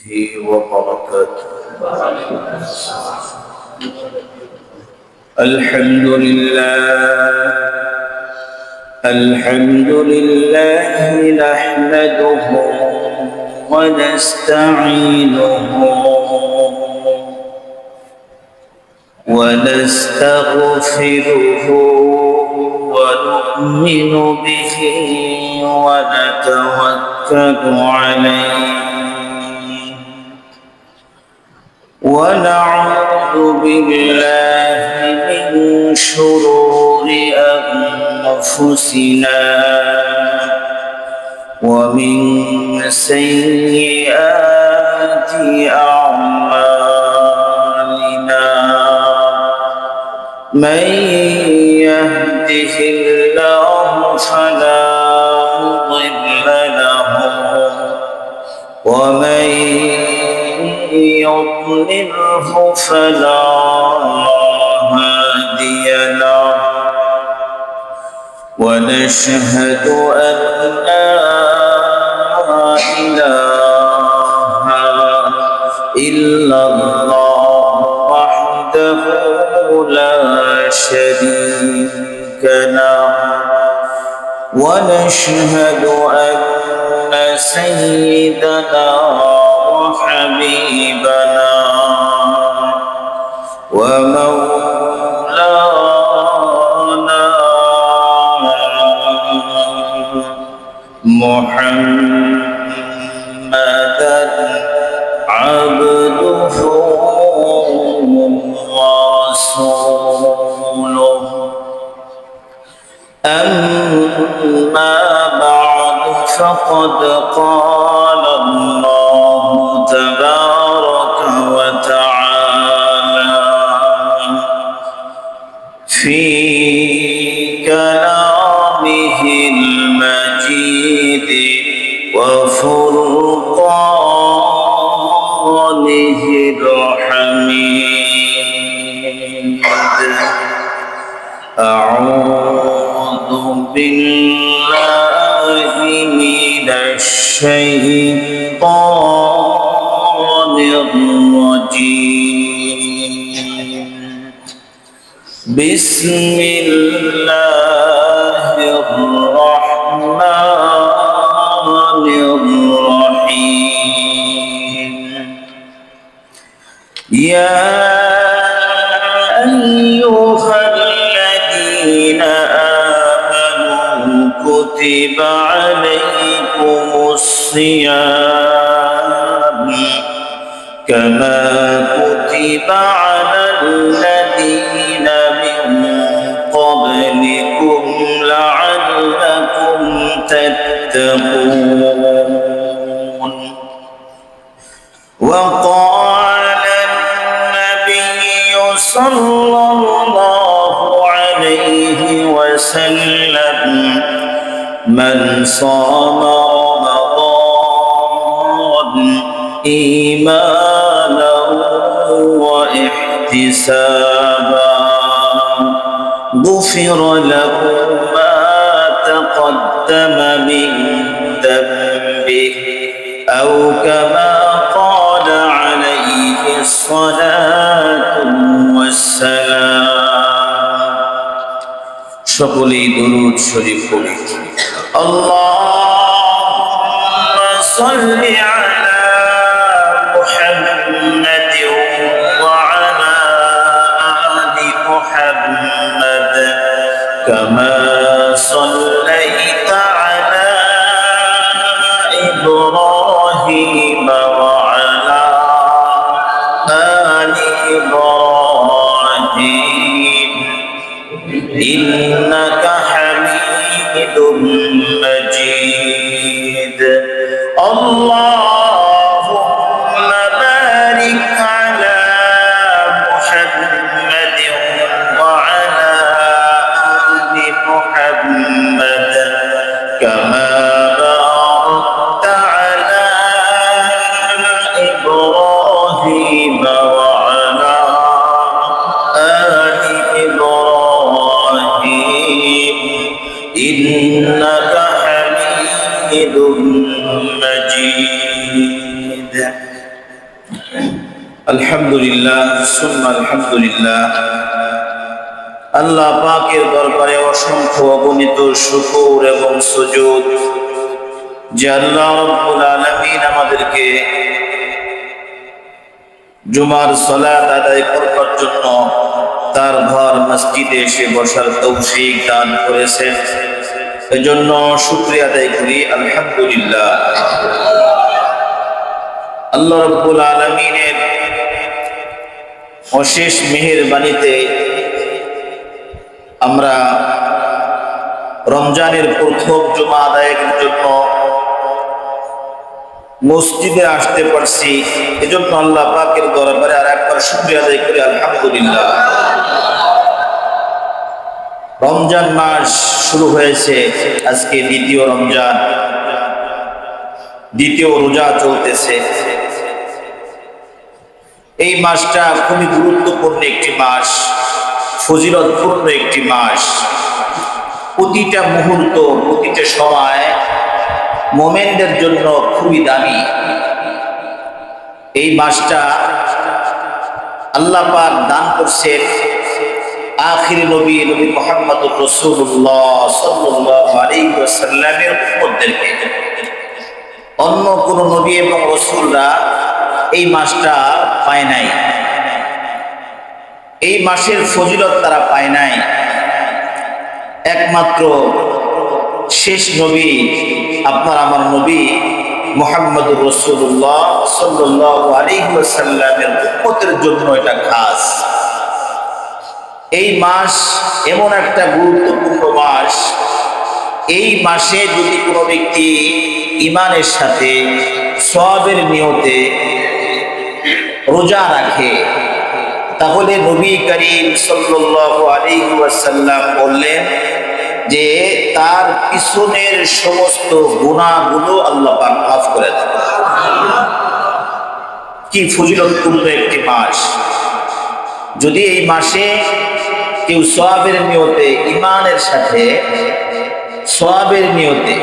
وبركاته. الحمد لله نحمده ونستعينه ونستغفره ونؤمن به ونتوكل عليه ونعوذ بالله من شرور أنفسنا ومن سيئات أعمالنا من يهده الله فلا مضل له ومن يضلله فلا هادي له ونشهد أن لا إله إلا الله وحده لا شريك له ونشهد أن سيدنا وحبيبنا ومولانا محمدا عبده ورسوله أما بعد فقد قال الله تبارك وتعالى في كلامه المجيد وفرقانه الحميد أعوذ بالله من الشيطان الرجيم بسم الله الرحمن الرحيم يا أيها الذين آمنوا كتب عليكم الصيام كما كتب على الذين من قبلكم لعلكم تتقون وقال النبي صلى الله عليه وسلم من صام رمضان إيمانا واحتسابا غفر له ما تقدم من ذنبه أو كما قال عليه الصلاة والسلام সকলেই দরুদ শরীফ পড়ি اللهم صل على محمد وعلى آل محمد كما صليت على إبراهيم وعلى آل إبراهيم إنك حميد مجيد اللهم بارك على محمد وعلى آل محمد كما باركت على إبراهيم وعلى آل إبراهيم إنك حميد مجيد আলহামদুলিল্লাহ সুম্মা আলহামদুলিল্লাহ। আল্লাহ পাকের দরবারে অসংখ্য অগণিত শুকর এবং সুজুদ যে আল্লাহ রাব্বুল আলামিন আমাদেরকে জুমার সালাত আদায় করবার জন্য তার ঘর মসজিদে এসে বসার তৌফিক দান করেছেন, এজন্য শুকরিয়া আদায় করি আলহামদুলিল্লাহ। আল্লাহ রাব্বুল আলামিনের অশেষ মেহেরবানিতে আমরা রমজানের প্রথম জুমা আদায়ের জন্য মসজিদে আসতে পারছি, এজন্য আল্লাহ পাকের দরবারে আর একবার শুকরিয়া আদায় করি আলহামদুলিল্লাহ। রমজান মাস শুরু হয়েছে, আজকে দ্বিতীয় রমজান, দ্বিতীয় রোজা চলতেছে। এই মাসটা খুবই গুরুত্বপূর্ণ একটি মাস, ফজিলতপূর্ণ একটি মাস। প্রতিটা মুহূর্ত, প্রতিটা সময় মোমেনদের জন্য খুবই দামি। এই মাসটা আল্লাহ পাক দান করছেন আখির নবী মুহাম্মদুর রাসূলুল্লাহ সাল্লাল্লাহু আলাইহি ওয়াসাল্লামের উম্মতদেরকে। অন্য কোন নবী এবং রাসূলরা এই মাসটা পায় নাই, এই মাসের ফজিলত তারা পায় নাই। একমাত্র শেষ নবী, আপনার আমার নবী মুহাম্মদুর রাসূলুল্লাহ সাল্লাল্লাহু আলাইহি ওয়াসাল্লামের উম্মতের জন্য এটা খাস। এই মাস এমন একটা গুরুত্বপূর্ণ মাস, এই মাসে যদি কোনো ব্যক্তি ঈমানের সাথে সওয়াবের নিয়তে রোজা রাখে, তাহলে নবী করিম সাল্লাল্লাহু আলাইহি ওয়াসাল্লাম বললেন যে তার পিছনের সমস্ত গুনাহগুলো আল্লাহ পাক মাফ করে দেন। কি ফজিলতপূর্ণ একটি মাস! যদি এই মাসে কেউ সওয়াবের নিয়তে, ঈমানের সাথে সওয়াবের নিয়তে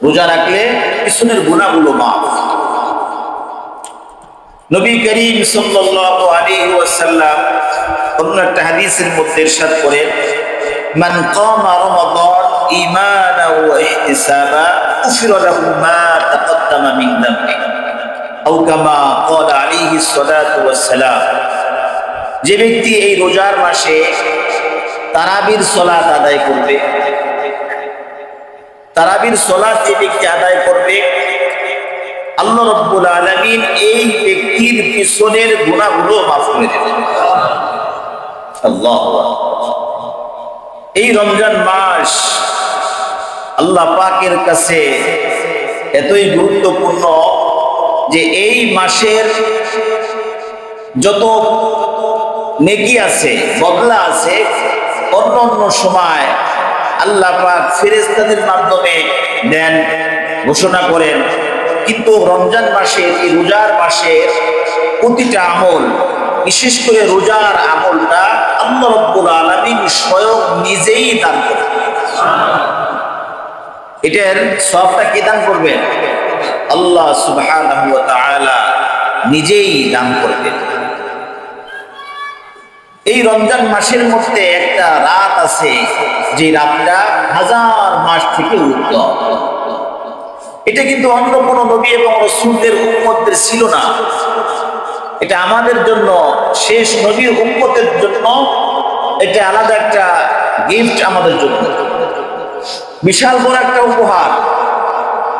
রোজা রাখলে পিছনের গুনাহগুলো মাফ। নবী করিম সাল্লাল্লাহু আলাইহি ওয়াসাল্লাম অন্য একটা হাদিসের মধ্যে ইরশাদ করেন, মান কামা রমাদান ঈমানান ওয়া ইহতিসাবা উফিরা লাহু মা তাকদ্দামা মিন যামবি আও কামা ক্বালা আলাইহি সালাতু ওয়াস সালাম। যে ব্যক্তি এই রোজার মাসে তারাবির সালাত আদায় করবে, তারাবির সালাত যে ব্যক্তি আদায় করবে, আল্লাহ রাব্বুল আলামিন এই ব্যক্তির পিছনের গুনাহগুলো মাফ করে দেবেন। আল্লাহু আকবার। এই রমজান মাস আল্লাহ পাকের কাছে এতই গুরুত্বপূর্ণ যে এই মাসের যত নেকি আছে, বদলা আছে, অন্য অন্য সময় আল্লাহ পাক ফেরেশতাদের মাধ্যমে দেন, ঘোষণা করেন। কিন্তু রমজান মাসে, এই রোজার মাসে প্রতিটা আমল, বিশেষ করে রোজার আমলটা আল্লাহ রাব্বুল আলামিন স্বয়ং নিজেই দান করেন। এটার সওয়াবটা কে দান করবেন? আল্লাহ সুবহানাহু ওয়া তাআলা নিজেই দান করবেন। এই রমজান মাসের মধ্যে একটা রাত আছে, যে রাতটা হাজার মাস থেকে উত্তম। এটা কিন্তু অন্য কোনো নবী এবং রাসূলদের উম্মতদের ছিল না, এটা আমাদের জন্য, শেষ নবীর উম্মতের জন্য এটা আলাদা একটা গিফট আমাদের জন্য, বিশাল বড় একটা উপহার,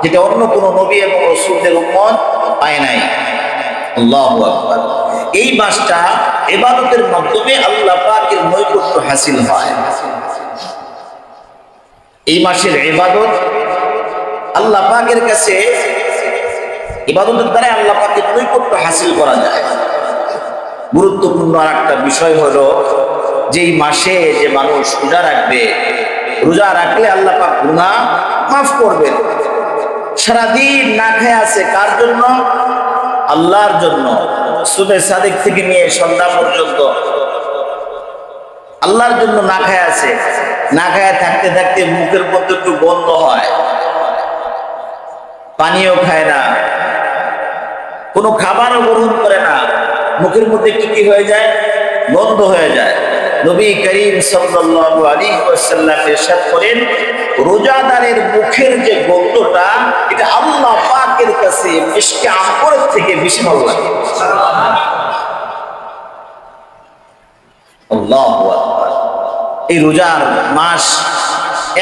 যেটা অন্য কোনো নবী এবং রাসূলদের উম্মত পায় নাই। আল্লাহু আকবার। এই মাসটা ইবাদতের মাধ্যমে আল্লাহ পাকের নৈকট্য হাসিল হয়। এই মাসের ইবাদত আল্লাহ পাকের কাছে, ইবাদতের দ্বারা আল্লাহ পাকের নৈকট্য হাসিল করা যায়। গুরুত্বপূর্ণ আর একটা বিষয় হলো, যেই মাসে যে মানুষ রোজা রাখবে, রোজা রাখলে আল্লাহ পাক গুনাহ মাফ করবেন। সারাদিন না খেয়ে আছে কার জন্য? আল্লাহর জন্য। সুবহে সাদিক থেকে নিয়ে সন্ধ্যা পর্যন্ত আল্লাহর জন্য না খেয়ে আছে। না খেয়ে থাকতে থাকতে মুখের মধ্যে একটু বন্ধ হয়, পানিও খায় না, কোনো খাবারও গ্রহণ করে না, মুখের মধ্যে কি হয়ে যায়? বন্ধ হয়ে যায়। নবী করিম সাল্লাল্লাহু আলাইহি ওয়াসাল্লাম ইরশাদ করেন, রোজাদারের মুখের যে গন্ধটা, এটা আল্লাহ পাকের কাছে মিশকে আম্বরের থেকে বেশি ভালো লাগে। আল্লাহু আকবার। এই রোজার মাস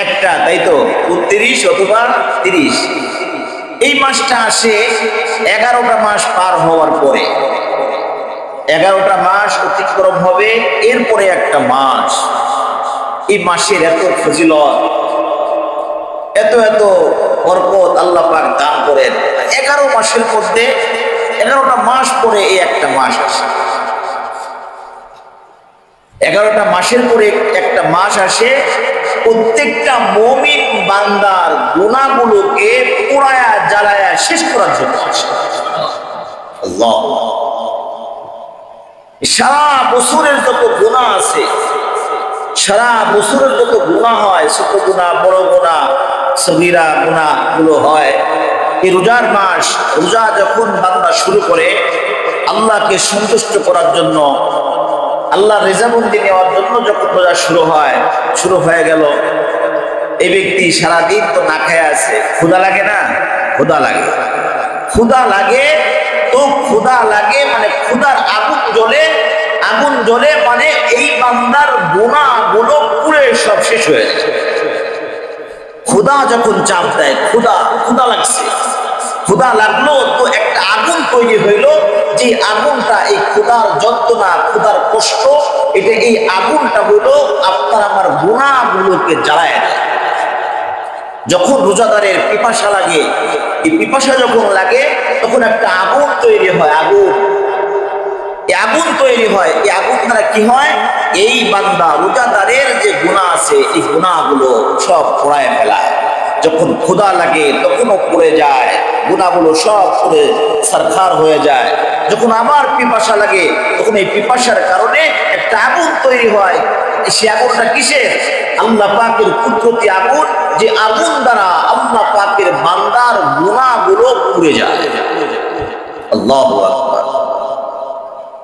একটা, তাই তো 29 অথবা 30। এই মাসটা আসে 11টা মাস পার হওয়ার পরে। 11টা মাস অতিক্রম হবে, এরপরে একটা মাস। এই মাসের এত ফজিলত, এত এত বরকত আল্লাহ পাক দান করেন। 11 মাসের মধ্যে 11টা মাস পরে এই একটা মাস আসে। 11টা মাসের পরে একটা মাস আসে। প্রত্যেকটা মুমিন বান্দার গুনাহগুলোকে পোড়ায়া জ্বালায়া শেষ করার জন্য আসে। আল্লাহ, সারা বছরের যত গুনাহ আছে, সারা বছরের যত গুনাহ হয়, ছোট গুনাহ, বড় গুনাহ, সগীরা গুনাহ গুলো হয়, এই রোজার মাস, রোজা যখন বান্দা শুরু করে আল্লাহকে সন্তুষ্ট করার জন্য, আল্লাহ রেজামন্দি নেওয়ার জন্য যখন রোজা শুরু হয়ে গেল, এই ব্যক্তি সারাদিন তো না খেয়ে আছে, ক্ষুধা লাগে না? ক্ষুধা লাগে। ক্ষুধা লাগে তো ক্ষুধা লাগে মানে ক্ষুধার আগুন জ্বলে মানে এই বান্দার গুনাহগুলো পুরো সব শেষ হয়ে যায়। ক্ষুধা যখন চাপ দেয়, ক্ষুধা লাগছে, ক্ষুধা লাগলো তো একটা আগুন তৈরি হইলো, যে আগুনটা, এই ক্ষুধার যন্ত্রণা, ক্ষুধার কষ্ট, এটা এই আগুনটা হলো আপনার আমার গুনাহগুলোকে জ্বালায় দেয়। যখন রোজাদারের পিপাসা লাগে, এই পিপাসা যখন লাগে তখন একটা আগুন তৈরি হয়। আগুন তৈরি হয়। এই আগুন দ্বারা কি হয়? এই বান্দা রোজাদারের যে গুনাহ আছে, এই গুনাহগুলো সব পোড়ায় ফেলায়। যখন ক্ষুধা লাগে তখনও পড়ে যায়, গুনাহগুলো সব পড়ে সারখার হয়ে যায়। যখন আবার পিপাসা লাগে তখন এই পিপাসার কারণে একটা আগুন তৈরি হয়। সে আগুনটা কিসের? আল্লাহ পাকের কুদরতি আগুন, যে আগুন দ্বারা আল্লাহ পাকের বান্দার গুনাহগুলো পুড়ে যায়। আল্লাহু আকবার।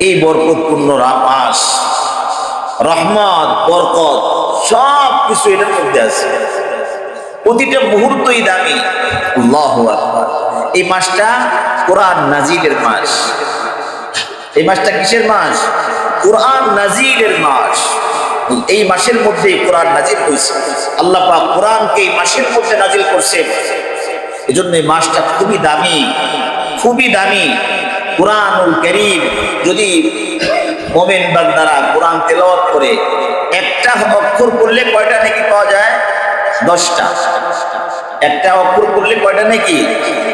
এই বরকতপূর্ণ মাস, রহমত, বরকত সব কিছু এটার মধ্যে আছে। প্রতিটা মুহূর্তই দামি। আল্লাহু আকবার। এই মাসটা কোরআন নাজিলের মাস। এই মাসটা কিসের মাস? কোরআন নাজিলের মাস। এই মাসের মধ্যে কোরআন নাজিল হয়েছে। আল্লাহ পাক কোরআনকে এই মাসের মধ্যে নাজিল করছেন। এজন্য এই মাসটা খুবই দামি, খুবই দামি। কোরআনুল কারীম যদি মুমিন বান্দারা কোরআন তেলাওয়াত করে, একটা অক্ষর পড়লে কয়টা নেকি পাওয়া যায়? 10টা। একটা অক্ষর পড়লে কয়টা নেকি?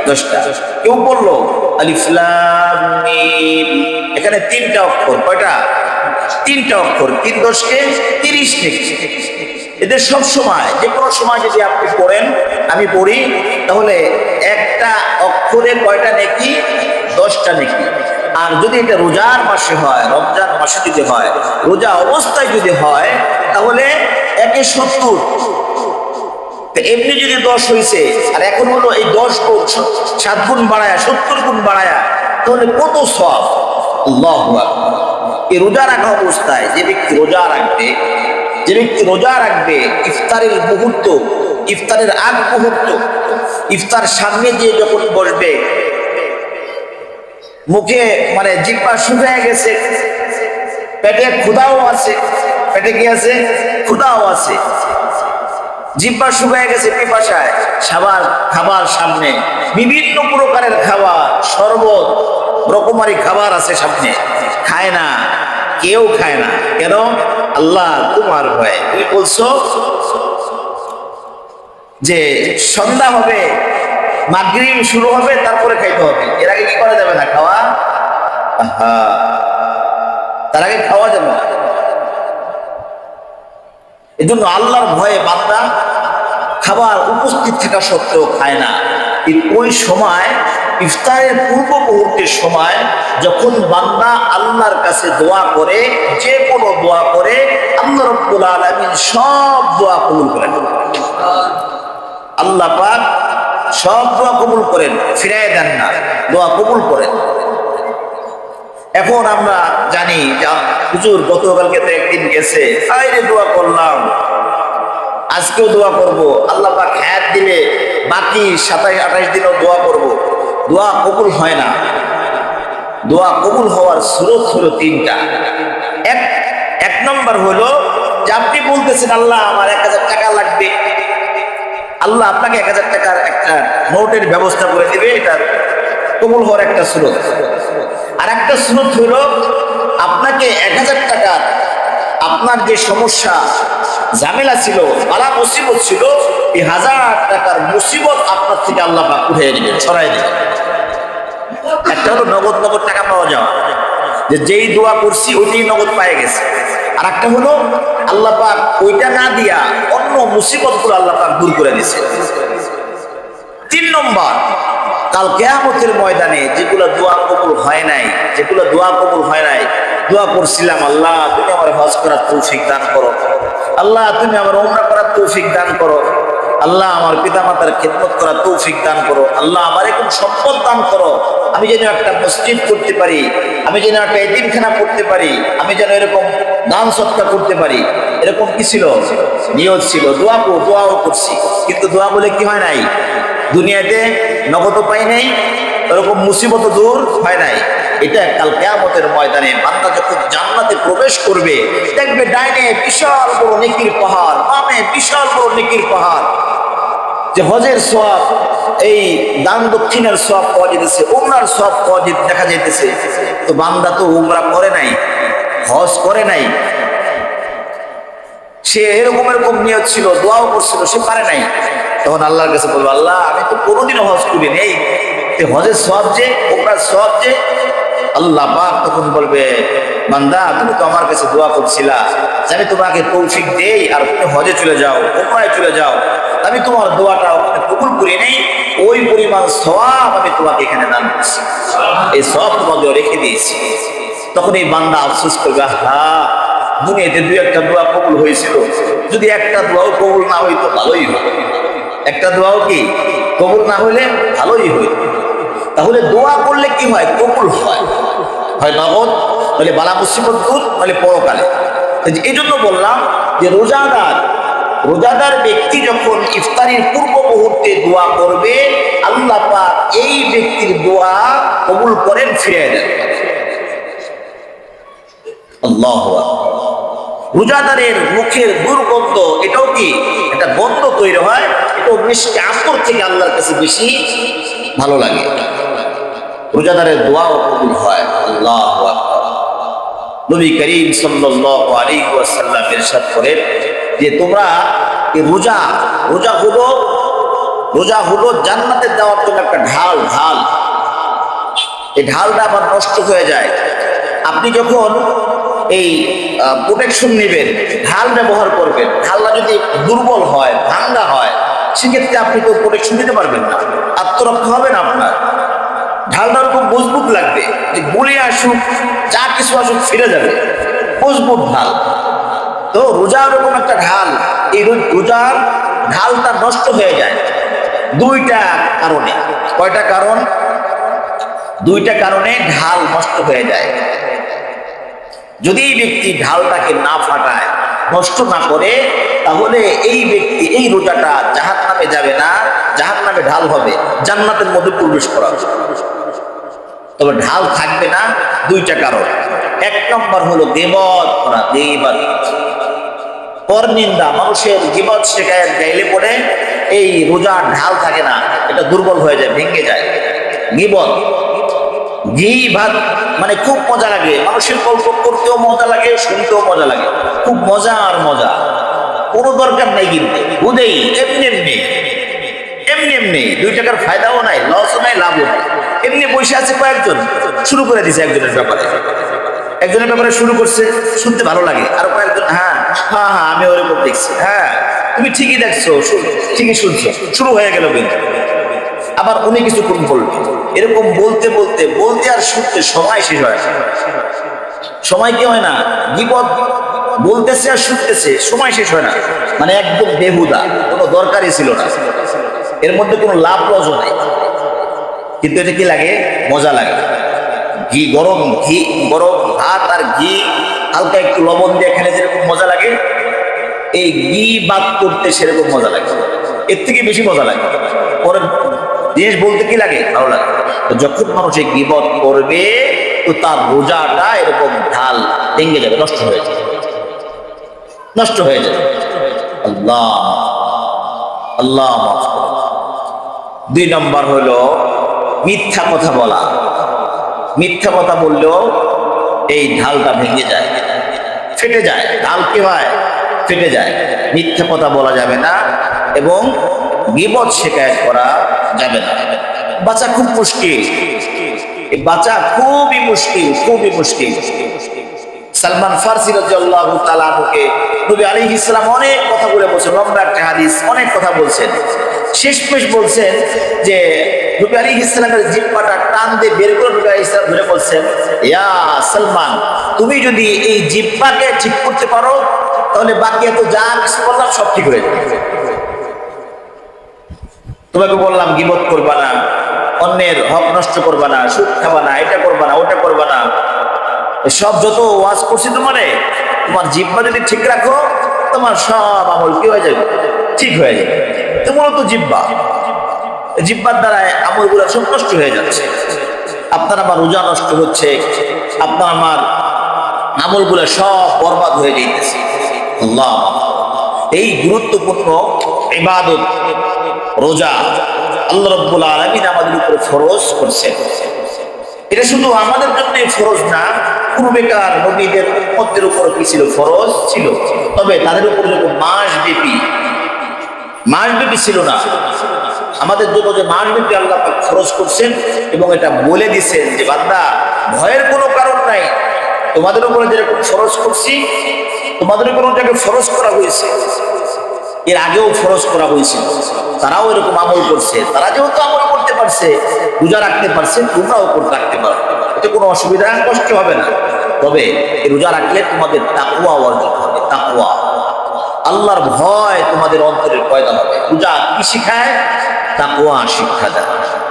10টা। কেউ পড়লো আলিফ লাম মিম, এখানে 3টা অক্ষর। কয়টা? 3টা অক্ষর। 3 10 30 নেকি। এদের সব সময়, যে কোনো সময় যদি আপনি পড়েন, আমি পড়ি, তাহলে একটা অক্ষরে কয়টা নেকি? 10টা নেকি। আর যদি এটা রোজার মাসে হয়, রমজান মাসে যদি হয়, রোজা অবস্থায় যদি হয়, তাহলে 1 এ 70। এমনি যদি 10 হয়েছে, আর এখন হলো এই 10 গুণ 7 গুণ বাড়ায়া 70 গুণ বাড়ায়া, তাহলে কত সওয়াব। আল্লাহু আকবার। এই রোজা রাখা অবস্থায় যে ব্যক্তি রোজা রাখবে, ইফতারের মুহূর্ত, ইফতারের আগ মুহূর্ত, ইফতার সামনে দিয়ে যখন বসবে, মুখে মানে জিহ্বা শুকিয়ে গেছে, পেটে ক্ষুধাও আছে, পেটে কি আছে? ক্ষুধাও আছে, জিহ্বা শুকিয়ে গেছে পিপাসায়, খাবার সামনে, বিভিন্ন প্রকারের খাবার, শরবত, রকমারি খাবার আছে সামনে, খায় না, কেউ খায় না। কেন? আল্লাহ তোমার ভয়। তুমি বলছো যে সন্ধ্যা হবে, মাগরিব শুরু হবে, তারপরে খাইতে হবে, এর আগে কি করা যাবে না? খাওয়া, তার আগে খাওয়া যাবে না। এই জন্য আল্লাহর ভয়ে বান্দা খাবার উপস্থিত থাকা সত্ত্বেও খায় না। ওই সময়, ইফতারের পূর্ব মুহূর্তের সময়, যখন বান্দা আল্লাহর কাছে দোয়া করে, যে কোনো দোয়া করে, আল্লাহ রাব্বুল আলামিন সব দোয়া কবুল করেন। আল্লাহ পাক সব দোয়া কবুল করেন, ফিরায় দেন না, দোয়া কবুল করেন। এখন আমরা জানি যে হুজুর গতকালকে তো একদিন গেছে, আইরে দোয়া করলাম, আজকেও দোয়া করব, আল্লাহ পাক হায়াত দিলে বাকি 27-28 দিনও দোয়া করব। দোয়া কবুল হয় না। দোয়া কবুল হওয়ার সুরত হলো তিনটা। এক নম্বর হলো যে আপনি বলতেছেন আল্লাহ আমার 1000 টাকা লাগবে, আল্লাহ আপনাকে 1000 টাকার একটা নোটের ব্যবস্থা করে দিবে, এটা কবুল হওয়ার একটা সুরত। আর একটা সুরত হলো আপনাকে 1000 টাকার আপনার যে সমস্যা ঝামেলা ছিল, বালা মুসিবত ছিল, এই 1000 টাকার মুসিবত আপনার থেকে আল্লাহ পাক উঠিয়ে নেবেন, ছড়াই দেবেন। একটা হলো নগদ নগদ টাকা পাওয়া যাওয়া, যে যেই দোয়া করছি ওইটাই নগদ পায়ে গেছে। আর একটা হলো আল্লাহ পাক ওইটা না দিয়া অন্য মুসিবত গুলো আল্লাহ পাক দূর করে দিছে। 3 নম্বর, কাল কিয়ামতের ময়দানে যেগুলো দোয়া কবুল হয় নাই, যেগুলো দোয়া কবুল হয় নাই, দোয়া করছিলাম আল্লাহ তুমি আমার হজ করার তৌফিক দান করো, আল্লাহ তুমি আমার উমরা করার তৌফিক দান করো, আল্লাহ আমার পিতামাতার খেদমত করার তৌফিক দান করো, আল্লাহ আমার এরকম সম্পদ দান করো, আমি যেন একটা মসজিদ করতে পারি, আমি যেন একটা এতিমখানা করতে পারি, আমি যেন এরকম দান সৎকার করতে পারি। এরকম কি ছিল? নিয়ত ছিল। দোয়াও করছি, কিন্তু দোয়া বলে কি হয় নাই? দুনিয়াতে নগদ পাই নাই, এরকম মুসিবত দূর হয় নাই। এটা কাল কিয়ামতের ময়দানে বান্দা যখন জান্নাতে প্রবেশ করবে, দেখবে ডাইনে বিশাল বড় নেকির পাহাড়, বামে বিশাল বড় নেকির পাহাড়। যে হজের সওয়াব, এই দান দক্ষিণের সওয়াব পাওয়া যেতেছে, উমরার সওয়াব পাওয়া দেখা যাইতেছে। তো বান্দা তো উমরা করে নাই, হজ করে নাই, সে এরকম নিয়ত ছিল, দোয়াও করছিল, সে পারে নাই। তখন আল্লাহর কাছে বলবো আল্লাহ আমি তো কোনোদিনও হজ করি নেই, হজের সওয়াব যে, উমরার সওয়াব যে। আল্লাহ পাক তখন বলবে বান্দা তুমি তো আমার কাছে দোয়া করছিলা যে আমি তোমাকে তৌফিক দেই আর তুমি হজে চলে যাও, উমরায় চলে যাও, আমি তোমার দোয়াটা ওখানে কবুল করি নেই, ওই পরিমাণ সওয়াব আমি তোমাকে এখানে দান করছি, এই সওয়াব তোমাকে রেখে দিয়েছি। তখন এই বান্দা আফসোস করবে, হ্যাঁ দুনিয়াতে 2-1টা দোয়া কবুল হয়েছিল, যদি একটা দোয়াও কবুল না হইতো ভালোই হতো, একটা দোয়াও কি কবুল না হইলে ভালোই হইতো। তাহলে দোয়া করলে কি হয়? কবুল হয়, হয় নগদ, নইলে বালা মুসিবত দূর, নইলে পরকালে। এই জন্য বললাম যে রোজাদার ব্যক্তি যখন ইফতারির পূর্ব মুহূর্তে দোয়া করবে, আল্লাহ পাক এই ব্যক্তির দোয়া কবুল করেন, ফিরিয়ে দেন। আল্লাহু আকবার। রোজাদারের মুখের দুর্গন্ধ, এটাও কি একটা গন্ধ তৈরি হয়, এটাও মিষ্টি আতর থেকে আল্লাহর কাছে বেশি ভালো লাগে। রোজাদারের দোয়াও কবুল হয়। আল্লাহু আকবার। নবী করিম সাল্লাল্লাহু আলাইহি ওয়াসাল্লাম ইরশাদ করেন যে তোমরা এই রোজা হলো জান্নাতে যাওয়ার জন্য একটা ঢাল। এই ঢালটা আবার নষ্ট হয়ে যায়। আপনি যখন এই প্রোটেকশন নেবেন, ঢাল ব্যবহার করবেন, ঢালটা যদি দুর্বল হয়, ভাঙ্গা হয়, সেক্ষেত্রে আপনি তো প্রোটেকশন দিতে পারবেন না, আত্মরক্ষা হবে না আপনার। ঢালটা খুব মজবুত লাগবে, যে গুলি আসুক, যা কিছু আসুক ফিরে যাবে, মজবুত ঢাল। তো রোজার এরকম একটা ঢাল, এই রোজার ঢালটা নষ্ট হয়ে যায় 2টা কারণে। কয়টা কারণ? 2টা কারণে ঢাল নষ্ট হয়ে যায়। যদি এই ব্যক্তি ঢালটাকে না ফাটায়, নষ্ট না করে, তাহলে এই ব্যক্তি এই রোজাটা জাহান্নামে যাবে না, জাহান্নামে ঢাল হবে, জান্নাতের মধ্যে প্রবেশ করা। তবে ঢাল থাকবে না 2টা কারণ। 1 নম্বর হলো গীবত করা, পরনিন্দা, মানুষের গীবত শিকায়েত গাইলে পড়ে এই রোজার ঢাল থাকে না, এটা দুর্বল হয়ে যায়, ভেঙে যায়। গীবত মানে খুব মজা লাগে, মানুষের গল্প করতেও মজা লাগে, শুনতেও মজা লাগে, খুব মজা আর মজা, কোনো দরকার নাই কিনতে, বুঝেই এমনি 2 টাকার ফায়দাও নাই, লসও নাই, লাভও নাই, এমনি বসে আছে কয়েকজন, শুরু করে দিছে একজনের ব্যাপারে শুরু করছে, শুনতে ভালো লাগে, আর কয়েকজন হ্যাঁ আমি ওরকম দেখছি, হ্যাঁ তুমি ঠিকই দেখছো, ঠিকই শুনছো, শুরু হয়ে গেল। কিন্তু আবার উনি কিছুক্ষণ বলবে, এরকম বলতে আর শুনতে সময় শেষ হয়, সময় কি হয় না, গীবত বলতেছে আর শুনতেছে, সময় শেষ হয় না, মানে একদম বেহুদা, কোনো দরকারই ছিল না, এর মধ্যে কোনো লাভ লসও নাই, কিন্তু এটা কি লাগে? মজা লাগে। ঘি, গরম ভাত আর ঘি হালকা একটু লবণ দিয়ে খেলে যেরকম মজা লাগে, এই গীবাত করতে সেরকম মজা লাগে, এর থেকে বেশি মজা লাগে। পরের জিনিস বলতে কি লাগে? ভালো লাগে। তো যখন মানুষ এই গীবত করবে তো তার রোজাটা এরকম ঢাল ভেঙে যাবে, নষ্ট হয়ে যাবে, নষ্ট হয়ে যাবে। আল্লাহ আল্লাহ মাফ করুন। 2 নম্বর হলো মিথ্যা কথা বলা। মিথ্যা কথা বললেও এই ঢালটা ভেঙে যায়, ফেটে যায়। ঢাল কি হয়? ফেটে যায়। মিথ্যা কথা বলা যাবে না এবং গীবত শিকায়ত করা যাবে না। বাঁচা খুব মুশকিল, বাঁচা খুবই মুশকিল, খুবই মুশকিল। সালমান ফারসি রাদিয়াল্লাহু তাআলা আনহুকে নবী আলাইহিস সালাম অনেক কথা বলে বলছেন, লম্বা একটা হাদিস, অনেক কথা বলছেন। শেষমেশ বলছেন যে নবী আলাইহিস সালামের জিহ্বাটা টান দিয়ে বের করে নবী আলাইহিস সালাম ধরে বলছেন, ইয়া সালমান, তুমি যদি এই জিহ্বাকে ঠিক করতে পারো তাহলে বাকি এত যা কিছু বললাম সব ঠিক হয়ে যাবে। তোমাকে বললাম গীবত করবা না, অন্যের হক নষ্ট করবা না, সুদ খাবা না, এটা করবা না, ওটা করবা না, সব যত ওয়াজ করছি তোমার জিহ্বা যদি ঠিক রাখো তোমার সব আমল কি হয়ে যাবে? ঠিক হয়ে যাবে। তো মূলত জিহ্বার দ্বারায় আমলগুলো সব নষ্ট হয়ে যাচ্ছে। আপনার আমার রোজা নষ্ট হচ্ছে, আপনার আমার আমলগুলো সব বরবাদ হয়ে যাইতেছে। আল্লাহ, এই গুরুত্বপূর্ণ ইবাদত রোজা আল্লাহ রাব্বুল আলামিন আমাদের উপরে ফরজ করছেন। এটা শুধু আমাদের জন্য ফরজ না, পূর্বেকার নবীদের উম্মতের উপর কি ছিল? ফরজ ছিল, তবে তাদের উপর যখন মাসব্যাপী ছিল না। আমাদের জন্য যে মাসব্যাপী আল্লাহ পাক ফরজ করছেন এবং এটা বলে দিছেন যে বান্দা ভয়ের কোনো কারণ নাই, তোমাদের উপরে যেরকম ফরজ করছি তোমাদের উপর ওটাকে ফরজ করা হয়েছে, এর আগেও ফরজ করা হয়েছিল, তারাও এরকম আমল করছে। তারা যেহেতু আমল করতে পারছে, রোজা রাখতে পারছে, তোমরাও রাখতে পারো, এতে কোনো অসুবিধা কষ্ট হবে না। তবে এই রোজা রাখলে তোমাদের তাকওয়া অর্জন হবে। তাকওয়া, আল্লাহর ভয় তোমাদের অন্তরে পয়দা হবে। রোজা কি শিখায়? তাকওয়া শিক্ষা দেয়।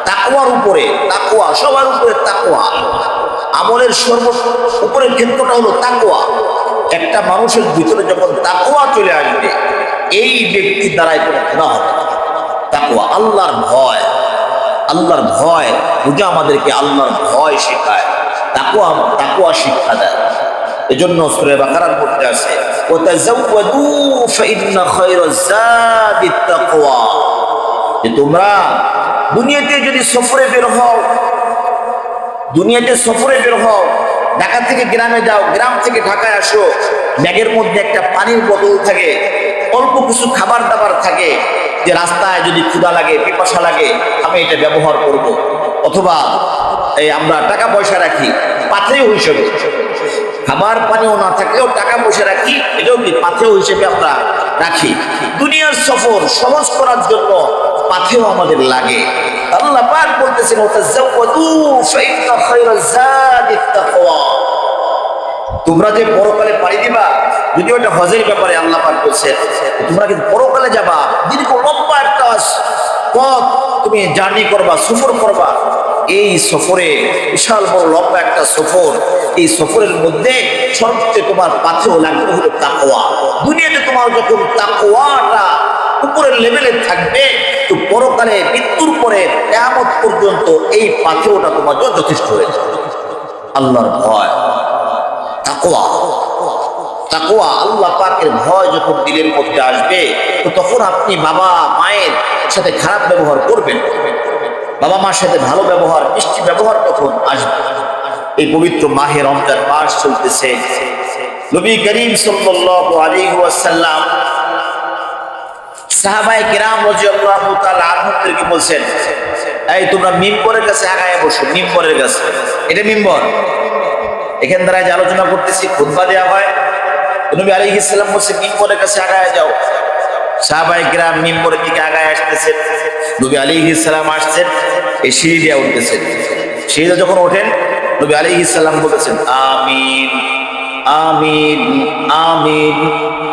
তাকওয়ার উপরে তাকওয়া, সবার উপরে তাকওয়া, আমলের সর্ব উপরের ক্ষেত্রটা হলো তাকওয়া। একটা মানুষের ভিতরে যখন তাকওয়া চলে আসবে, এই ব্যক্তির দ্বারাই কোনো গুনাহ হবে না। তাকওয়া, আল্লাহর ভয়, আল্লাহর ভয়। রোজা আমাদেরকে আল্লাহর ভয় শেখায়, তাকওয়া শিক্ষা দেয়। এজন্য সূরা বাকারার মধ্যে আছে, ওয়াতাযাওয়াদু ফাইন্না খায়রাজ যাদিত তাকওয়া, যে তোমরা দুনিয়াতে যদি সফরে বের হও, দুনিয়াতে সফরে বের হও, ঢাকা থেকে গ্রামে যাও, গ্রাম থেকে ঢাকায় আসো, ব্যাগের মধ্যে একটা পানির বোতল থাকে, অল্প কিছু খাবার দাবার থাকে, যে রাস্তায় যদি ক্ষুধা লাগে, পিপাসা লাগে, আমি এটা ব্যবহার করব। অথবা এই আমরা টাকা পয়সা রাখি পাথেয় হিসেবে, খাবার পানিও না থাকলেও টাকা পয়সা রাখি, এটাও কি পাথেয় হিসেবে আমরা রাখি। দুনিয়ার সফর সহজ করার জন্য পাথেয় আমাদের লাগে। আল্লাহ পাক বলতেছেন, ওয়াতাযাওয়াদু ফাইন্না খায়রাজ যাদিত তাকওয়া, তোমরা যে পরকালে পাড়ি দিবা, যদি ওটা হজের ব্যাপারে আল্লাহ পাক বলছেন, তোমরা কিন্তু পরকালে যাবা, দীর্ঘ লম্বা একটা পথ তুমি জার্নি করবা, সফর করবা। এই সফরে বিশাল বড় লম্বা একটা সফর, এই সফরের মধ্যে সবচেয়ে তোমার পাথেও লাগবে হলো তাকওয়া। দুনিয়াতে তোমার যখন তাকওয়াটা উপরের লেভেলে থাকবে, তো পরকালে মৃত্যুর পরে কিয়ামত পর্যন্ত এই পাথেওটা তোমার জন্য যথেষ্ট হয়ে যাবে। আল্লাহর ভয়, তাকওয়া, তাকওয়া, আল্লাহ পাকের ভয় যখন দিলের মধ্যে আসবে, তো তখন আপনি বাবা মায়ের সাথে খারাপ ব্যবহার করবেন, বাবা মার সাথে ভালো ব্যবহার, মিষ্টি ব্যবহার তখন আসবে। এই পবিত্র মাহে রমজান মাস চলতেছে, নবী করিম সাল্লাল্লাহু আলাইহি ওয়াসাল্লাম সাহাবায়ে কিরাম রাদিয়াল্লাহু তাআলা আনহুদেরকে বলছেন, এই তোমরা মিম্বরের কাছে আগায় বসো। মিম্বরের কাছে, এটা মিম্বর, এখান দ্বারা যে আলোচনা করতেছি, খুতবা দেওয়া হয়। নবী আলাইহিস সালাম বলছেন, মিম্বরের কাছে আগায় যাও। সাহাবায়ে কিরাম মিম্বরের দিকে আগায় আসতেছেন। নবী আলাইহিস সালাম আসছেন, এই সিঁড়ি দিয়ে উঠতেছেন। সিঁড়িতে যখন ওঠেন, নবী আলাইহিস সালাম বলতেছেন, আমিন আমিন আমিন,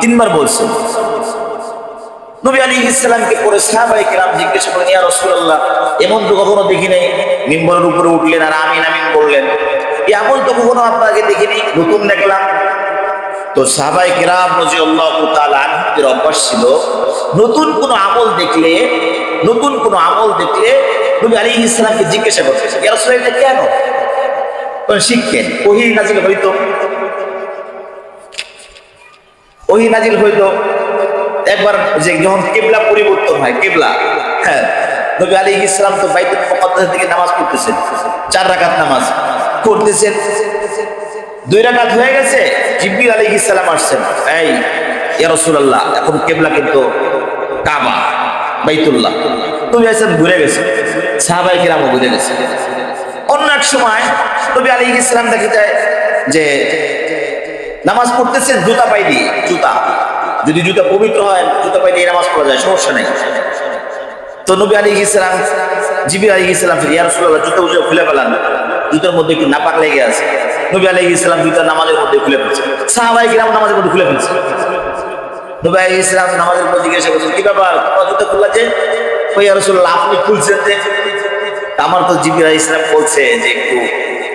3 বার বলছেন। নবী আলাইহিস সালামকে পরে সাহাবায়ে কিরাম জিজ্ঞাসা করেন, ইয়া রাসূলুল্লাহ, এমন তো কখনো দেখি নাই, মিম্বরের উপরে উঠলেন আর আমিন আমিন বললেন। এই আমল তো কখনো আপনাকে দেখিনি, নতুন দেখলাম। তো সাহাবায়ে কেরাম রাদিয়াল্লাহু তাআলা আনহুদের অভ্যাস ছিল নতুন কোনো আমল দেখলে নবী আলাইহিস সালামকে জিজ্ঞাসা করতেন, ইয়া রাসূলুল্লাহ এটা কেন? শিখতেন। ওহী নাজিল হইতো একবার, যে যখন কিবলা পরিবর্তন হয়, কিবলা, হ্যাঁ, নবী আলাইহিস সালাম তো বাইতুল মুকাদ্দাসের দিকে নামাজ পড়তেছেন, 4 রাকাত নামাজ পড়তেছেন, 2 রাকাত হয়ে গেছে, জিবরিল আলাইহিস সালাম আসছেন, এই ইয়া রাসূলুল্লাহ এখন কিবলা কিন্তু কাবা, বাইতুল্লাহ, তুমি আছেন ঘুরে গেছে, সাহাবায়ে কেরামও ঘুরে গেছে। অন্য এক সময় নবী আলাইহিস সালাম দেখে যায় যে নামাজ পড়তেছেন জুতা পায়ে দিয়ে, যদি জুতা পবিত্র হয় জুতা পায়ে দিয়ে নামাজ পড়া যায়, সমস্যা নেই। তো নবী আলাইহিস সালাম, জিবরিল আলাইহিস সালাম, ইয়া রাসূলুল্লাহ জুতা খুলে ফেলান, জুতার মধ্যে একটু নাপাক লেগে আছে। নবী আলাইহিস সালাম জুতা নামাজের মধ্যে খুলে ফেলছে, সাহাবায়ে কেরাম নামাজের মধ্যে খুলে ফেলছে। নবী আলাইহিস সালাম নামাজের পর জিজ্ঞাসা করছেন, কি ব্যাপার, তোমার জুতা খোলা যে? ইয়া রাসূলুল্লাহ আপনি খুলছেন যে? আমার তো জিবরিল আলাইহিস সালাম বলছে যে একটু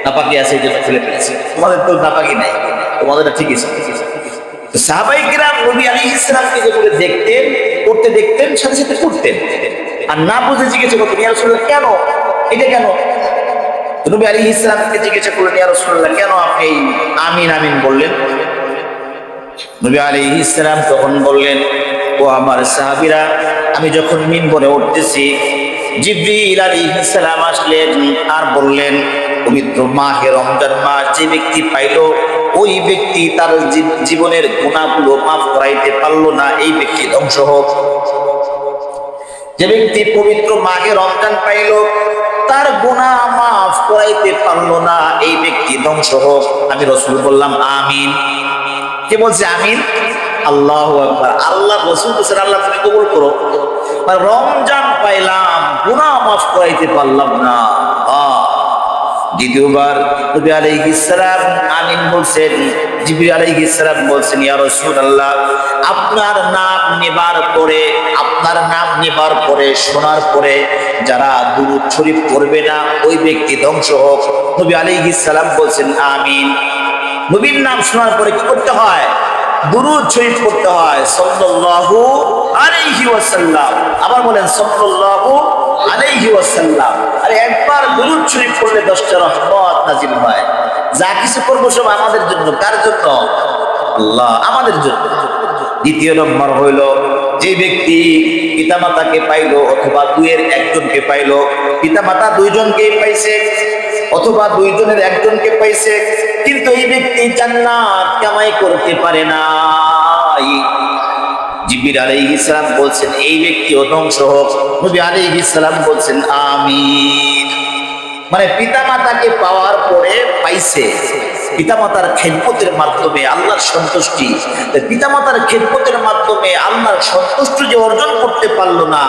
নাপাকি আছে, এই জন্য খুলে ফেলেছে, তোমাদের তো নাপাকি নাই, তোমাদেরটা ঠিক আছে। তো সাহাবায়ে কেরাম নবী আলাইহিস সালামকে যেগুলো দেখতেন, করতে দেখতেন, সাথে সাথে করতেন, আর না বুঝে জিজ্ঞাসা করতেন, ইয়া রাসূলুল্লাহ কেন এটা, কেন? নবী আলাইহিস সালামকে জিজ্ঞাসা করলেন, ইয়া রাসূলুল্লাহ কেন আপনি আমিন আমিন বললেন? নবী আলাইহিস সালাম তখন বললেন, ও আমার সাহাবীরা, আমি যখন মিম্বরে উঠতেছি, জিবরিল আলাইহিস সালাম আসলেন আর বললেন, পবিত্র মাহে রমজান মাস যে ব্যক্তি পাইল, ওই ব্যক্তি তার জীবনের গুনাহগুলো মাফ করাইতে পারলো না, এই ব্যক্তি ধ্বংস হোক। যে ব্যক্তি পবিত্র মাহে রমজান পাইল, তার গুনাহ মাফ করাইতে পারলো না, এই ব্যক্তি ধ্বংস হোক। আমি রাসূল বললাম আমিন। কে বলছে আমিন? আল্লাহু আকবার। আল্লাহ রাসূল বলেন, আল্লাহ তুমি কবুল করো। রমজান পাইলাম, গুনাহ মাফ করাইতে পারলাম না। দ্বিতীয়বার নবী আলাইহিস সালাম আমিন বলছেন। জিবরিল আলাইহিস সালাম বলছেন, ইয়া রাসূলুল্লাহ আপনার নাম নেবার পরে শোনার পরে যারা দুরূদ শরীফ পড়বে না, ওই ব্যক্তি ধ্বংস হোক। নবী আলাইহিস সালাম বলছেন আমিন। নবীর নাম শোনার পরে কি করতে হয়? দুরূদ শরীফ পড়তে হয়, সাল্লাল্লাহু আলাইহি ওয়াসাল্লাম। আবার বলেন সাল্লাল্লাহু আলাইহি ওয়াসাল্লাম। আর একবার দুরূদ শরীফ পড়লে 10টা রহমত নাজিল হয়। যা কিছু করব সব আমাদের জন্য। কার জন্য? আল্লাহ, আমাদের জন্য। দ্বিতীয় নম্বর হইল, যে ব্যক্তি পিতামাতাকে পাইল অথবা দুইয়ের একজনকে পাইল, পিতামাতা দুইজনকেই পাইছে অথবা দুইজনের একজনকে পাইছে, কিন্তু এই ব্যক্তি জান্নাত কামাই করতে পারে নাই, জিবরিল আলাইহিস সালাম বলছেন এই ব্যক্তিও ধ্বংস হোক। নবী আলাইহিস সালাম বলছেন আমিন। মানে পিতামাতাকে পাওয়ার পরে পাইছে, পিতামাতার খেদমতের মাধ্যমে আল্লাহর সন্তুষ্টি, পিতামাতার খেদমতের মাধ্যমে আল্লাহর সন্তুষ্টি যে অর্জন করতে পারলো না,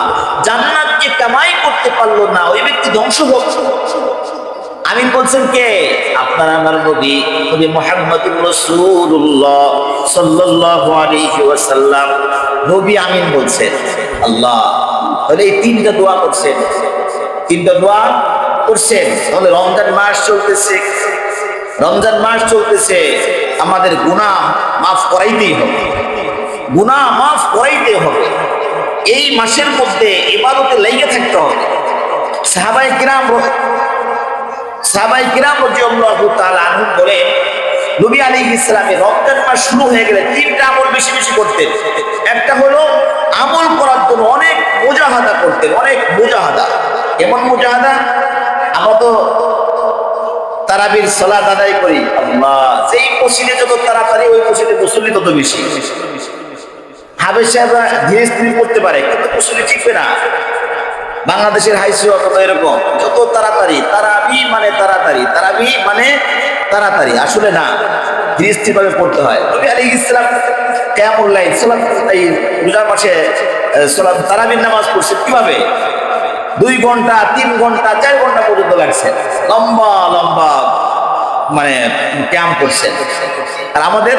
জান্নাতকে কামাই করতে পারলো না, ওই ব্যক্তি ধ্বংস হোক। আমিন বলছেন কে? আপনার আমার নবী মুহাম্মদুর রাসূলুল্লাহ সাল্লাল্লাহু আলাইহি ওয়াসাল্লাম। নবী আমিন বলছেন। আল্লাহ, তাহলে এই তিনটা দোয়া করছেন, তাহলে রমজান মাস চলতেছে, আমাদের গুনাহ মাফ করাইতেই হবে, এই মাসের মধ্যে ইবাদতে লেগে থাকতে হবে। সাহাবায়ে কিরাম রাদিয়াল্লাহু তাআলা আনহুম বলেন, নবী আলাইহিস সালাম রমজান মাস শুরু হয়ে গেলে 3টা আমল বেশি বেশি করতেন। একটা হলো আমল করার জন্য অনেক মুজাহাদা করতেন, কেমন মুজাহাদা? আমরা তো তারাবির সালাত আদায় করি, আল্লাহ যেই মসজিদে যত তাড়াতাড়ি ওই মসজিদে মুসল্লি তত বেশি। হাবেশারা ধীরে স্থির করতে পারে, কিন্তু মুসল্লি টিকবে না। বাংলাদেশের হাইসিও কত এরকম, যত তাড়াতাড়ি, তারাবি মানে তাড়াতাড়ি, আসলে না, ধীরে স্থির ভাবে পড়তে হয়। নবী আলাইহিস সালাম কিয়ামুল লাইল, এই রোজার মাসে তারাবির নামাজ পড়ছে কিভাবে? 2 ঘন্টা, 3 ঘন্টা, 4 ঘন্টা পর্যন্ত লাগছে, লম্বা মানে ক্যাম্প করছেন। আর আমাদের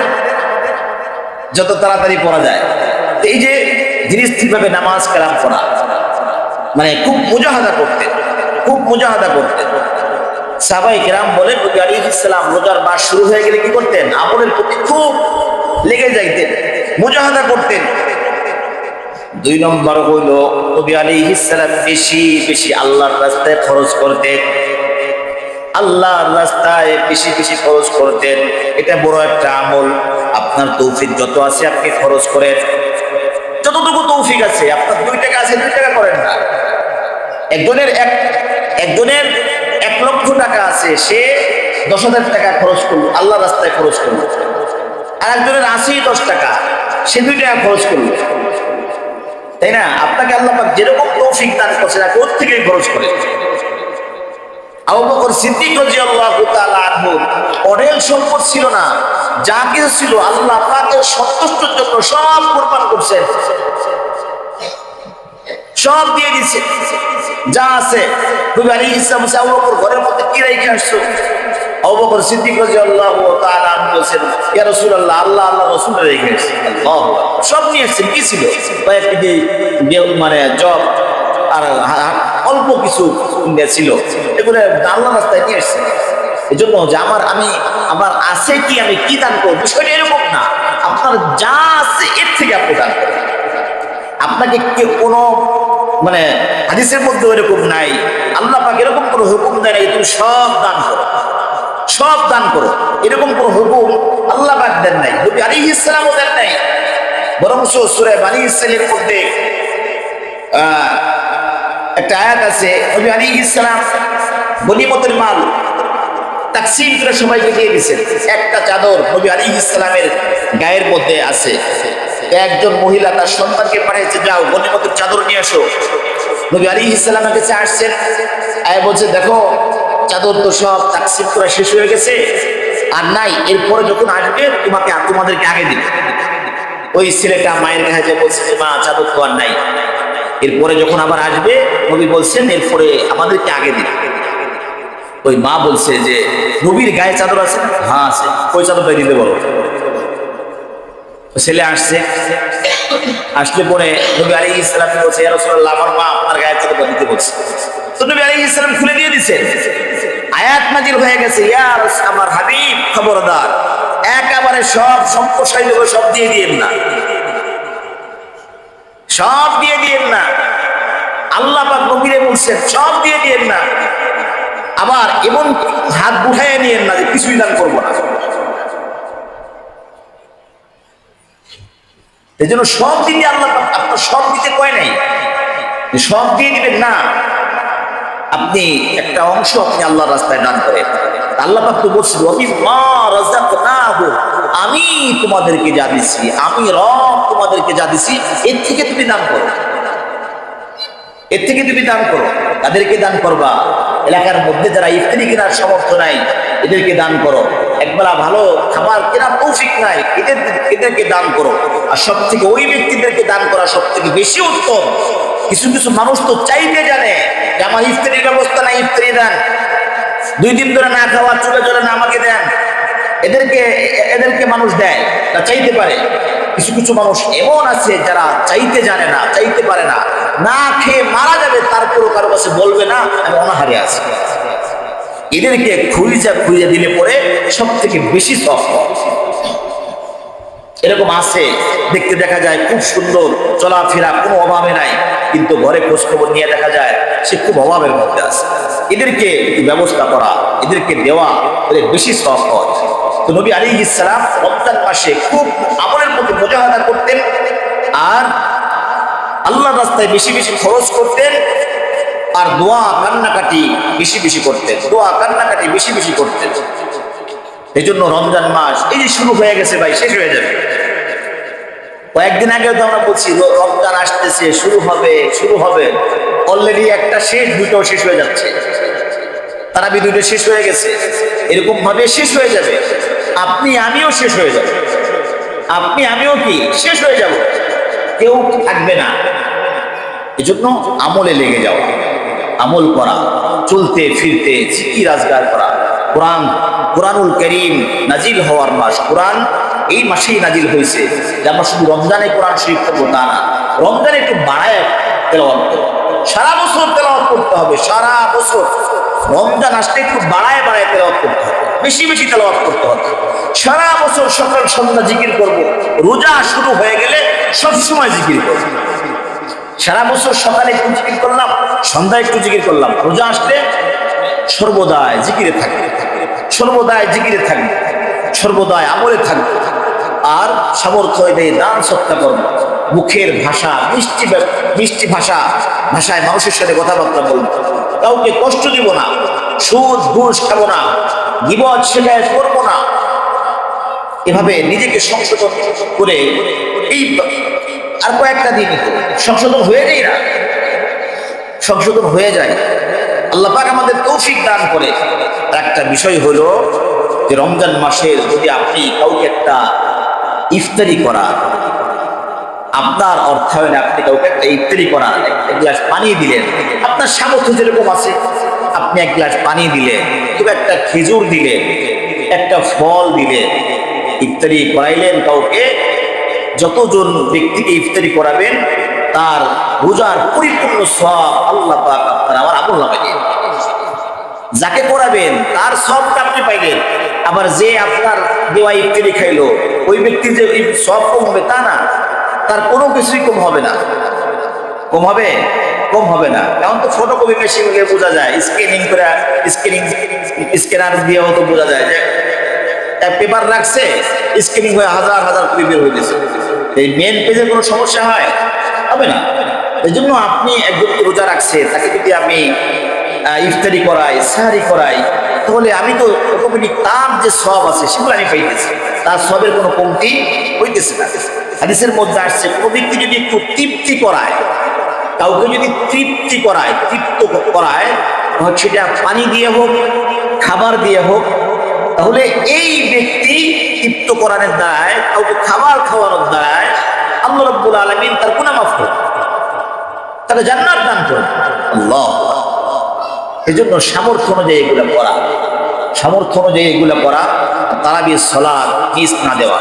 যত তাড়াতাড়ি পড়া যায়, এই যে ধীরে স্থির ভাবে নামাজ কালাম পড়া, মানে খুব মুজাহাদা করতেন। সাহাবায়ে কেরাম বলেন নবী আলাইহিস সালাম রোজার মাস শুরু হয়ে গেলে কি করতেন? আমলের প্রতি খুব লেগে যাইতেন, মুজাহাদা করতেন। 2 নম্বর হইল নবী আলাইহিস সালাম বেশি বেশি আল্লাহর রাস্তায় খরচ করতেন, আল্লাহর রাস্তায় বেশি বেশি খরচ করতেন। এটা বড় একটা আমল। আপনার তৌফিক যত আছে আপনি খরচ করেন, যতটুকু তৌফিক আছে। আপনার 2 টাকা আছে, 2 টাকা করেন না। একজনের 1 লক্ষ টাকা আছে, সে 10,000 টাকা খরচ করলো, আল্লাহর রাস্তায় খরচ করলো। আর একজনের 10 টাকা, সে 2 টাকা খরচ করলো। তাই না? আপনাকে আল্লাহ পাক যেরকম তৌফিক দান করছেন ওর থেকেই খরচ করেন। আবু বকর সিদ্দিক রাদিয়াল্লাহু তাআলা আনহু অঢেল সম্পদ ছিল না, যা কিছু ছিল আল্লাহ পাকের সন্তুষ্টির জন্য সব কুরবান করছেন, সব দিয়ে দিয়েছেন যা আছে। নবী আলাইহিস সালাম আবু বকর ঘরের মধ্যে কি রেখে আসছো? আবু বকর সিদ্দিক রাদিয়াল্লাহু তাআলা আনহু বলেন, ইয়া রাসূলুল্লাহ, আল্লাহ রাসূল রেখে এসেছেন। আল্লাহু আকবার। সব নিয়ে এসেছেন। কি ছিল? কয়েকটি মানে জব আর অল্প কিছু ছিল, এগুলো আল্লাহর রাস্তায় নিয়ে এসেছেন। এই জন্য যে আমার আছে কি, আমি কি দান করবো, বিষয়টা এরকম না। আপনার যা আছে এর থেকে আপনি দান করবেন। আপনাকে কোনো মানে হাদিসের মধ্যে এরকম নাই, আল্লাহ পাক এরকম কোনো হুকুম দেয় নাই তুমি সব দান করো, সব দান করো, এরকম কোনো হুকুম আল্লাহ পাক দেন নাই, নবী আলাইহিস সালামও দেন নাই। বরং সূরা বনী ইসরাঈলের মধ্যে একটা আয়াত আছে, নবী আলাইহিস সালাম গনিমতের মাল তাকসীম করে সবাইকে দিয়ে দিয়েছেন। একটা চাদর নবী আলাইহিস সালামের গায়ের মধ্যে আছে। একজন মহিলা তার সন্তানকে পাঠিয়েছে, যাও গনিমতের চাদর নিয়ে আসো। নবী আলাইহিস সালামের কাছে আসছেন, আয়া বলছে, দেখো চাদর তো সব তাকসীম করা শেষ হয়ে গেছে, আর নাই, এরপরে যখন আসবে তোমাদেরকে আগে দিবে। ওই ছেলেটা মায়ের কাছে বলছে, মা চাদর তো আর নাই, এরপরে যখন আবার আসবে নবী বলছেন এরপরে আমাদেরকে আগে দিবে। ওই মা বলছে যে নবীর গায়ে চাদর আছে? হ্যাঁ আছে। ওই চাদরটা দিতে বলো। ছেলে আসছে, আসলে পরে নবী আলাইহিস সালাম বলছে, ইয়া রাসূলুল্লাহ, আমার মা আপনার গায়ে চাদরটা দিতে বলছে। তো নবী আলাইহিস সালাম খুলে দিয়ে দিয়েছেন। আয়াত নাজিল হয়ে গেছে, ইয়া আমার হাবিব খবরদার, একেবারে সব সম্প্রসারিত করে সব দিয়ে দিয়েন না, সব দিয়ে দিয়েন না। আল্লাহ পাক নবীরে বলছেন সব দিয়ে দিয়েন না। আবার এমন হাত উঠাইয়া নিয়েন না যে কিছুই দান করবো না। এই জন্য সব দিতে আল্লাহ পাক আপনার সব দিতে কয় নাই, সব দিয়ে দিবেন না। আপনি একটা অংশ আপনি আল্লাহর রাস্তায় দান করেন। আল্লাহ পাক তো বলছেন, আমি তোমাদেরকে যা দিছি, আমি রব তোমাদেরকে যা দিছি, এর থেকে তুমি দান করো, এর থেকে তুমি দান করো। তাদেরকে দান করবা। এলাকার মধ্যে যারা ইফতারি কেনার সামর্থ্য নাই এদেরকে দান করো। একবেলা ভালো খাবার কেনার তৌফিক নাই এদেরকে দান করো। আর সব থেকে ওই ব্যক্তিদেরকে দান করা সব থেকে বেশি উত্তম। কিছু কিছু মানুষ তো চাইতে জানে যে আমার ইফতারির ব্যবস্থা নাই, ইফতারি দেন, 2 দিন ধরে না খাওয়া চলে চলে না আমাকে দেন। এদেরকে মানুষ দেয়, তা চাইতে পারে। কিছু কিছু মানুষ এমন আছে যারা চাইতে জানে না, চাইতে পারে না, না খেয়ে মারা যাবে, তারপরও কারো কাছে বলবে না আমি অনাহারে আছি। এদেরকে খুঁজে দিলে পরে সব থেকে বেশি সফল। এরকম আছে, দেখতে দেখা যায় খুব সুন্দর, চলাফেরা কোনো অভাবে নাই, কিন্তু ঘরে খোঁজখবর নিয়ে দেখা যায় সে খুব অভাবের মধ্যে আছে। এদেরকে একটু ব্যবস্থা করা, এদেরকে দেওয়া এদের বেশি সফল। তো নবী আলাইহিস সালাম রমজান মাসে খুব আমলের মধ্যে মুজাহাদা করতেন, আর আল্লাহর রাস্তায় বেশি বেশি খরচ করতেন, আর দোয়া কান্নাকাটি বেশি বেশি করতেন, দোয়া কান্নাকাটি বেশি বেশি করতেন। এই জন্য রমজান মাস এই যে শুরু হয়ে গেছে ভাই, শেষ হয়ে যাবে। কয়েকদিন আগে তো আমরা বলছি রমজান আসতেছে, শুরু হবে, অলরেডি একটা শেষ, 2টাও শেষ হয়ে যাচ্ছে। তারাবি 2টা শেষ হয়ে গেছে, এরকম ভাবে শেষ হয়ে যাবে। আপনি আমিও শেষ হয়ে যাব, আপনি আমিও কি শেষ হয়ে যাব, কেউ থাকবে না। এজন্য আমলে লেগে যাওয়া, আমল করা, চলতে ফিরতে জিকির আজগার করা। কোরআনুল কারীম নাজিল হওয়ার মাস, কোরআন এই মাসেই নাজিল হয়েছে। যে আমরা শুধু রমজানে কোরআন শরীফ পড়বো তা না, রমজানে একটু বাড়ায় তেলাওয়াত করব, সারা বছর তেলাওয়াত করতে হবে, সারা বছর। রমজান আসলে একটু বাড়ায় বাড়ায় তেলাওয়াত করতে হবে, বেশি বেশি তেলাওয়াত করতে হবে। সারা বছর সকাল সন্ধ্যা জিকির করব, রোজা শুরু হয়ে গেলে সবসময় জিকির করব। সারা বছর সকালে একটু জিকির করলাম, সন্ধ্যায় একটু জিকির করলাম, রোজা আসলে সর্বদাই জিকিরে থাকবে, সর্বদাই জিকিরে থাকবে, সর্বদাই আমলে থাকবে। আর সামর্থ্য হইলে দান সত্তা করবো, মুখের ভাষা মিষ্টি মিষ্টি ভাষায় মানুষের সাথে কথাবার্তা বলবো, কাউকে কষ্ট দিব না, সুদ ঘুষ খাবো না, গীবত শিকায়ত করবো না। এভাবে নিজেকে সংশোধন করে এই আর কয়েকটা দিন সংশোধন হয়ে যায় না, সংশোধন হয়ে যায়। আল্লাহ পাক আমাদের তৌফিক দান করে। একটা বিষয় হলো যে রমজান মাসের যদি আপনি কাউকে একটা ইফতারি করা, আপনার অর্থায়নে আপনি কাউকে একটা ইফতারি করা, এক গ্লাস পানি দিলেন, আপনার সামর্থ্য যেরকম আছে, আপনি এক গ্লাস পানি দিলেন, কিংবা একটা খেজুর দিলেন, একটা ফল দিলেন, ইফতারি করাইলেন কাউকে, যতজন ব্যক্তিকে ইফতারি করাবেন তার রোজার পরিপূর্ণ সওয়াব আল্লাহ পাক আপনার আমার আমলনামায় দিয়ে দিবেন। যাকে করাবেন তার সওয়াবটা আপনি পাইলেন, আবার যে আপনার দেওয়া ইফতারি খাইলো ওই ব্যক্তির যে সওয়াব কম হবে তা না, তার কোনো কিছুই কম হবে না। কম হবে? কম হবে না। এখন তো ফটোকপি মেশিন দিয়ে বোঝা যায়, স্ক্যানিং করে স্ক্যানার দিয়েও তো বোঝা যায় যে পেপার রাখছে, স্ক্যানিং হয়ে হাজার হাজার কপি বের হয়ে গেছে। এই মেন পেজের কোনো সমস্যা হবে না। এই জন্য আপনি একজন রোজা রাখছে, তাকে যদি আমি ইফতারি করাই, সাহারি করাই, তাহলে আমি তো অটোমেটিক তার যে সওয়াব আছে সেগুলো আমি পাইতেছি, তার সওয়াবের কোনো কমতি হইতেছে না। হাদিসের মধ্যে আসছে কোনো ব্যক্তি যদি একটু তৃপ্তি করায়, কাউকে যদি তৃপ্তি করায়, তৃপ্ত করায়, সেটা পানি দিয়ে হোক, খাবার দিয়ে হোক, তাহলে এই ব্যক্তি তৃপ্ত করানোর দ্বারায়, কাউকে খাবার খাওয়ানোর দ্বারায় আল্লাহ রাব্বুল আলামিন তার গুনাহ মাফ করবেন, তাকে জান্নাত দান করবেন। আল্লাহ, এই জন্য সামর্থ্য অনুযায়ী এগুলো করা, সামর্থ্য অনুযায়ী এগুলো করা, তারাবির সালাত মিস না দেওয়া।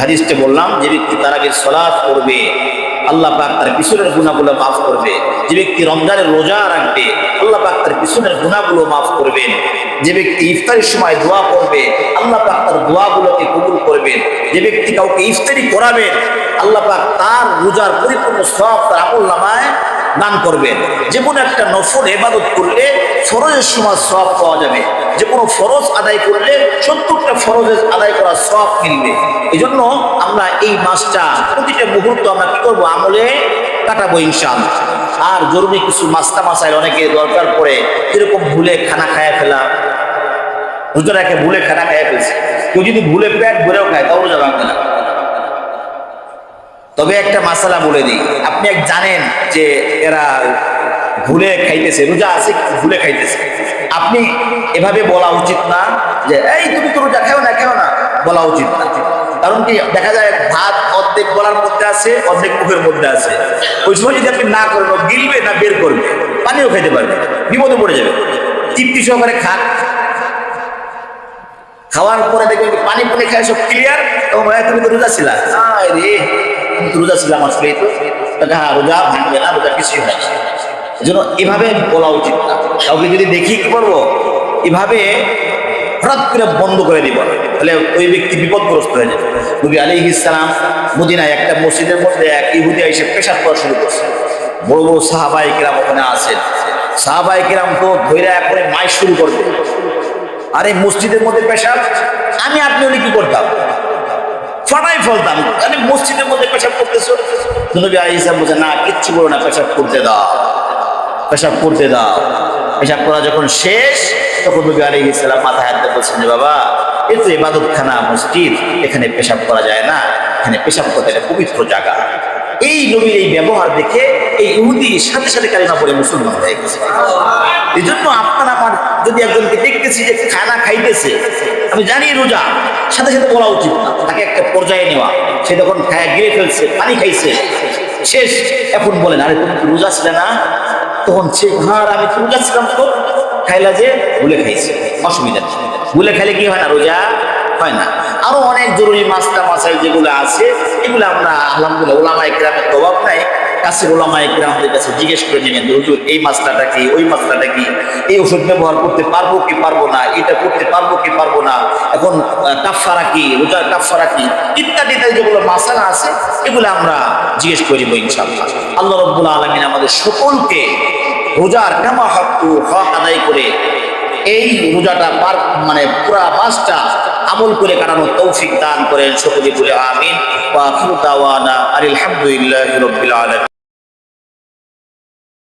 হাদিসটা বললাম, যে ব্যক্তি তারাবির সালাত করবে আল্লাহ পাক তার পিছনের গুনাহগুলো মাফ করবে। যে ব্যক্তি রমজানের রোজা রাখবে আল্লাহ পাক তার পিছনের গুনাহগুলো মাফ করবেন। যে ব্যক্তি ইফতারের সময় দোয়া করবে আল্লাহ পাক তার দোয়াগুলোকে কবুল করবেন। যে ব্যক্তি কাউকে ইফতারি করাবেন আল্লাহ পাক তার রোজার পরিপূর্ণ সওয়াব তার আমলনামায় দান করবেন। যে কোনো একটা নফল ইবাদত করলে ফরজের সময় সওয়াব পাওয়া যাবে, যে কোনো ফরজ আদায় করলে 70টা ফরজের আদায় করার সওয়াব মিলবে। এই জন্য আমরা এই মাসটা প্রতিটা মুহূর্ত আমরা কি করবো, আমলে কাটাবো ইনশাআল্লাহ। আর জরুরি কিছু মাসাইল অনেকে দরকার পড়ে, এরকম ভুলে খানা খায়া ফেলা, রোজা রেখে ভুলে খানা খায়া ফেলছে, কেউ যদি ভুলে পেট ভরেও খায় তাও রোজা ভাঙবে না। তবে একটা মাসালা বলে দিই, আপনি জানেন যে এরা ভুলে খাইতেছে, রোজা আছে ভুলে খাইতেছে, আপনি এভাবে বলা উচিত না যে এই তুমি তো রোজা খেও না, বলা উচিত না। কারণ কি, দেখা যায় ভাত অর্ধেক গলার মধ্যে আছে, অর্ধেক মুখের মধ্যে আছে, ওই সময় যদি আপনি না করেন, গিলবে না বের করবে, পানিও খাইতে পারবে, বিপদে পড়ে যাবে। তৃপ্তি সহকারে খান, খাওয়ার পরে দেখবেন পানি খায় সব ক্লিয়ার, তখন তুমি তো রোজা ছিলা, রে রোজা ছিলাম আসলে, তো হ্যাঁ রোজা ভাঙবে না, রোজা কিছুই হয় না। এই জন্য এভাবে বলা উচিত না। কাউকে যদি দেখি কি করবো, এভাবে হঠাৎ করে বন্ধ করে দিব, তাহলে ওই ব্যক্তি বিপদগ্রস্ত হয়ে যাবে। নবী আলাইহিস সালাম মদিনায় একটা মসজিদের মধ্যে এক ইহুদি এসে পেশাব করা শুরু করছে। বড় বড় সাহাবায়ে কেরাম ওখানে আছেন, সাহাবায়ে কেরাম তো ধৈর্য করে মাইক শুরু করবে, আর এই মসজিদের মধ্যে পেশাব, আপনি হলে কি করতাম, ফাটাই ফেলতাম। আরে মসজিদের মধ্যে পেশাব করতেছো, নবী আলাইহিস সালাম বলেন না, কিচ্ছু বলো না, পেশাব করতে দাও, পেশাব করতে দাও। পেশাব করা যখন শেষ, তখন নবী আলাইহিস সালাম মাথায় হাত দিয়ে বলছেন যে বাবা, এ তো ইবাদতখানা মসজিদ, এখানে পেশাব করা যায় না, এখানে পেশাব করতে গেলে পবিত্র জায়গা। এই নবীর এই ব্যবহার দেখে এই ইহুদি সাথে সাথে কালিমা পড়ে মুসলমান হয়ে গেছে। এই জন্য আপনার আমার যদি একজনকে দেখতেছি যে খানা খাইতেছে, আমি জানি রোজা, সাথে সাথে বলা উচিত না, তাকে একটা পর্যায়ে নেওয়া। সে যখন খায় গিলে ফেলছে, পানি খাইছে, শেষ, এখন বলেন আরে তুমি তো রোজা ছিলে না, তখন সে হ্যাঁ আমি তো রোজা ছিলাম, তো খাইলা যে ভুলে খাইছে, অসুবিধা নেই। ভুলে খাইলে কি হয় না, রোজা হয় না। আরো অনেক জরুরি মাসাইল যেগুলো আছে, এগুলো আমরা আলহামদুলিল্লাহ উলামায়ে কেরামের অভাব নাই, কাছে ওলামায়ে কেরামদের কাছে জিজ্ঞেস করে নেবেন, হুজুর এই মাসলাটা কি, ওই মাসলাটা কি, এই ওষুধ ব্যবহার করতে পারবো কি পারবো না, এটা করতে পারবো কি পারবো না, এখন কাফারা কি, রোজার কাফারা কি, ইত্যাদি ইত্যাদি যেগুলো মাসালা আছে এগুলো আমরা জিজ্ঞেস করিব ইনশাআল্লাহ। আল্লাহ রাব্বুল আলামিন আমাদের সকলকে রোজার কামা হক আদায় করে এই রোজাটা পুরা মাসটা আমল করে কাটানোর তৌফিক দান করেন। সকলে বলে আমিন। ওয়া আখিরু দাওয়ানা আলহামদুলিল্লাহি রাব্বিল আলামিন।